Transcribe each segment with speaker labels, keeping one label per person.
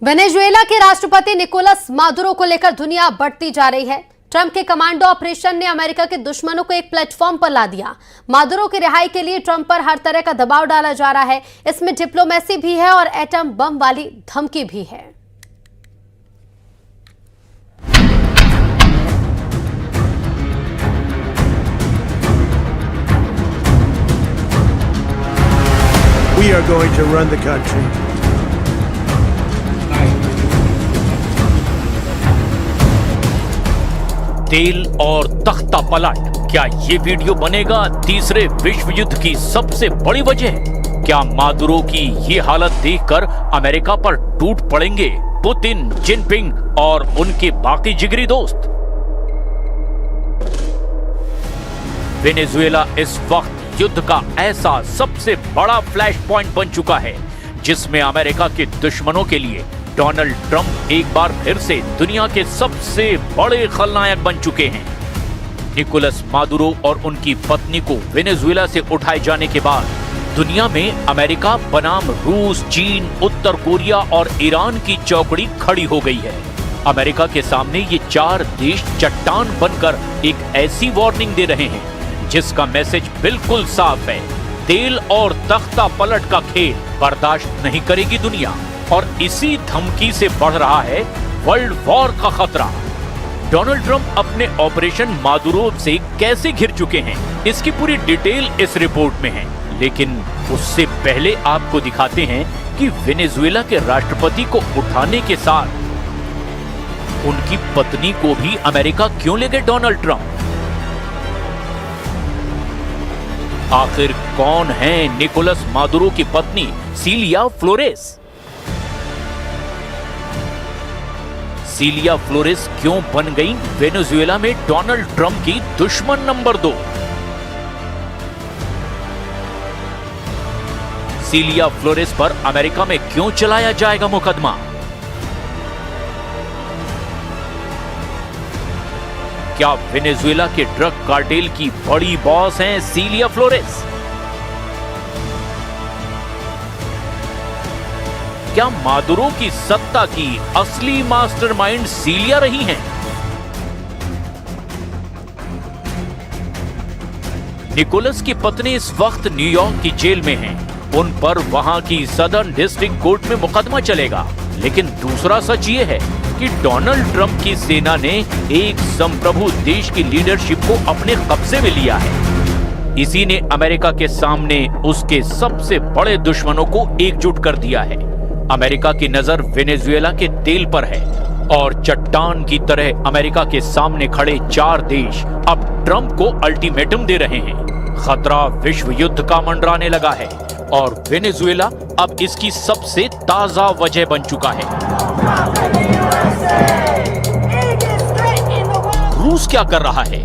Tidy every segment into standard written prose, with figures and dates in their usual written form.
Speaker 1: Venezuela के राष्ट्रपति Nicolas Maduro को लेकर दुनिया बढ़ती जा रही है। ट्रंप के कमांडो ऑपरेशन ने अमेरिका के दुश्मनों को एक प्लेटफॉर्म पर ला दिया। मादुरो की रिहाई के लिए ट्रंप पर हर तरह का दबाव डाला जा रहा है। इसमें डिप्लोमेसी भी है और एटम बम वाली धमकी भी है।
Speaker 2: We are going to run the country.
Speaker 3: तेल और तख्ता पलट, क्या ये वीडियो बनेगा तीसरे विश्व युद्ध की सबसे बड़ी वजह? क्या मादुरो की ये हालत देखकर अमेरिका पर टूट पड़ेंगे पुतिन, जिनपिंग और उनके बाकी जिगरी दोस्त? वेनेजुएला इस वक्त युद्ध का ऐसा सबसे बड़ा फ्लैश पॉइंट बन चुका है जिसमें अमेरिका के दुश्मनों के लिए डोनाल्ड ट्रंप एक बार फिर से दुनिया के सबसे बड़े खलनायक बन चुके हैं। निकोलस मादुरो और उनकी पत्नी को वेनेजुएला से उठाए जाने के बाद दुनिया में अमेरिका बनाम रूस, चीन, उत्तर कोरिया और ईरान की चौकड़ी खड़ी हो गई है। अमेरिका के सामने ये चार देश चट्टान बनकर एक ऐसी वार्निंग दे रहे हैं जिसका मैसेज बिल्कुल साफ है। तेल और तख्ता पलट का खेल बर्दाश्त नहीं करेगी दुनिया, और इसी धमकी से बढ़ रहा है वर्ल्ड वॉर का खतरा। डोनाल्ड ट्रंप अपने ऑपरेशन मादुरो से कैसे घिर चुके हैं, इसकी पूरी डिटेल इस रिपोर्ट में है। लेकिन उससे पहले आपको दिखाते हैं कि वेनेजुएला के राष्ट्रपति को उठाने के साथ उनकी पत्नी को भी अमेरिका क्यों ले गए डोनाल्ड ट्रंप? आखिर कौन है निकोलस मादुरो की पत्नी सिलिया फ्लोरेस? सिलिया फ्लोरेस क्यों बन गई वेनेजुएला में डोनाल्ड ट्रंप की दुश्मन नंबर 2? सिलिया फ्लोरेस पर अमेरिका में क्यों चलाया जाएगा मुकदमा? क्या वेनेजुएला के ड्रग कार्टेल की बड़ी बॉस हैं सिलिया फ्लोरेस? क्या मादुरो की सत्ता की असली मास्टरमाइंड सिलिया रही हैं? निकोलस की पत्नी इस वक्त न्यूयॉर्क की जेल में हैं। उन पर वहां की सदर्न डिस्ट्रिक्ट कोर्ट में मुकदमा चलेगा। लेकिन दूसरा सच ये है कि डोनाल्ड ट्रंप की सेना ने एक संप्रभु देश की लीडरशिप को अपने कब्जे में लिया है। इसी ने अमेरिका के सामने उसके सबसे बड़े दुश्मनों को एकजुट कर दिया है। अमेरिका की नजर वेनेजुएला के तेल पर है और चट्टान की तरह अमेरिका के सामने खड़े चार देश अब ट्रंप को अल्टीमेटम दे रहे हैं। खतरा विश्व युद्ध का मंडराने लगा है और वेनेजुएला अब इसकी सबसे ताजा वजह बन चुका है। रूस क्या कर रहा है?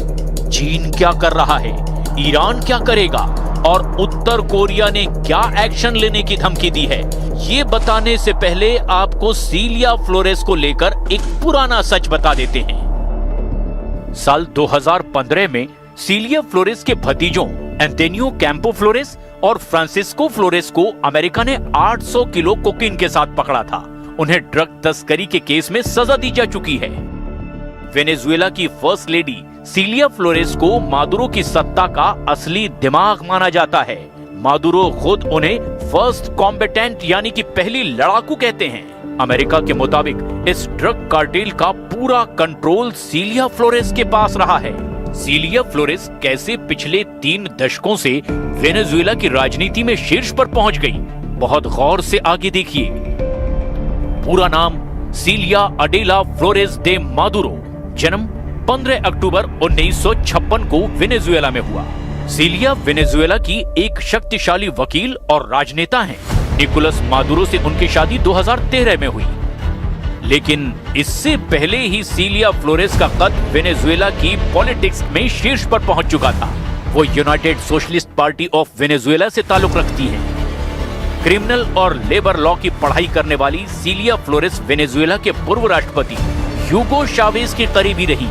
Speaker 3: चीन क्या कर रहा है? ईरान क्या करेगा? और उत्तर कोरिया ने क्या एक्शन लेने की धमकी दी है? ये बताने से पहले आपको सिलिया फ्लोरेस को लेकर एक पुराना सच बता देते हैं। साल 2015 में सिलिया फ्लोरेस के भतीजों एंटोनियो कैंपो फ्लोरेस और फ्रांसिस्को फ्लोरेस को अमेरिका ने 800 किलो कोकीन के साथ पकड़ा था। उन्हें ड्रग तस्करी के केस में सजा दी जा चुकी है। वेनेजुएला की फर्स्ट लेडी सिलिया फ्लोरेस को मादुरो की सत्ता का असली दिमाग माना जाता है। मादुरो खुद उन्हें फर्स्ट कॉम्बेटेंट यानी कि पहली लड़ाकू कहते हैं। अमेरिका के मुताबिक इस ड्रग कार्टेल का पूरा कंट्रोल सिलिया फ्लोरेस के पास रहा है। सिलिया फ्लोरेस कैसे पिछले 3 दशकों से वेनेजुएला की राजनीति में शीर्ष पर पहुंच गई, बहुत गौर से आगे देखिए। पूरा नाम सिलिया अडेला फ्लोरेस दे मादुरो, जन्म 15 अक्टूबर 1956 को वेनेजुएला में हुआ। सिलिया वेनेजुएला की एक शक्तिशाली वकील और राजनेता हैं। निकोलस मादुरो से उनकी शादी 2013 में हुई। लेकिन इससे पहले ही सिलिया फ्लोरेस का कद वेनेजुएला की पॉलिटिक्स में शीर्ष पर पहुंच चुका था। वो United socialist party of Venezuela से ताल्लुक रखती हैं। क्रिमिनल और लेबर लॉ की पढ़ाई करने वाली सिलिया फ्लोरेस वेनेजुएला के पूर्व राष्ट्रपति ह्यूगो चावेज की करीबी रही।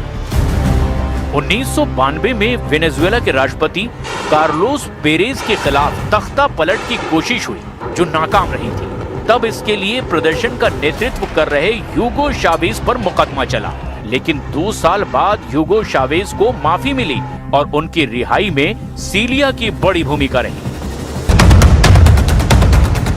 Speaker 3: 1992 में वेनेजुएला के राष्ट्रपति कार्लोस पेरेज के खिलाफ तख्ता पलट की कोशिश हुई जो नाकाम रही थी। तब इसके लिए प्रदर्शन का नेतृत्व कर रहे ह्यूगो चावेज पर मुकदमा चला, लेकिन 2 साल बाद ह्यूगो चावेज को माफी मिली और उनकी रिहाई में सीलिया की बड़ी भूमिका रही।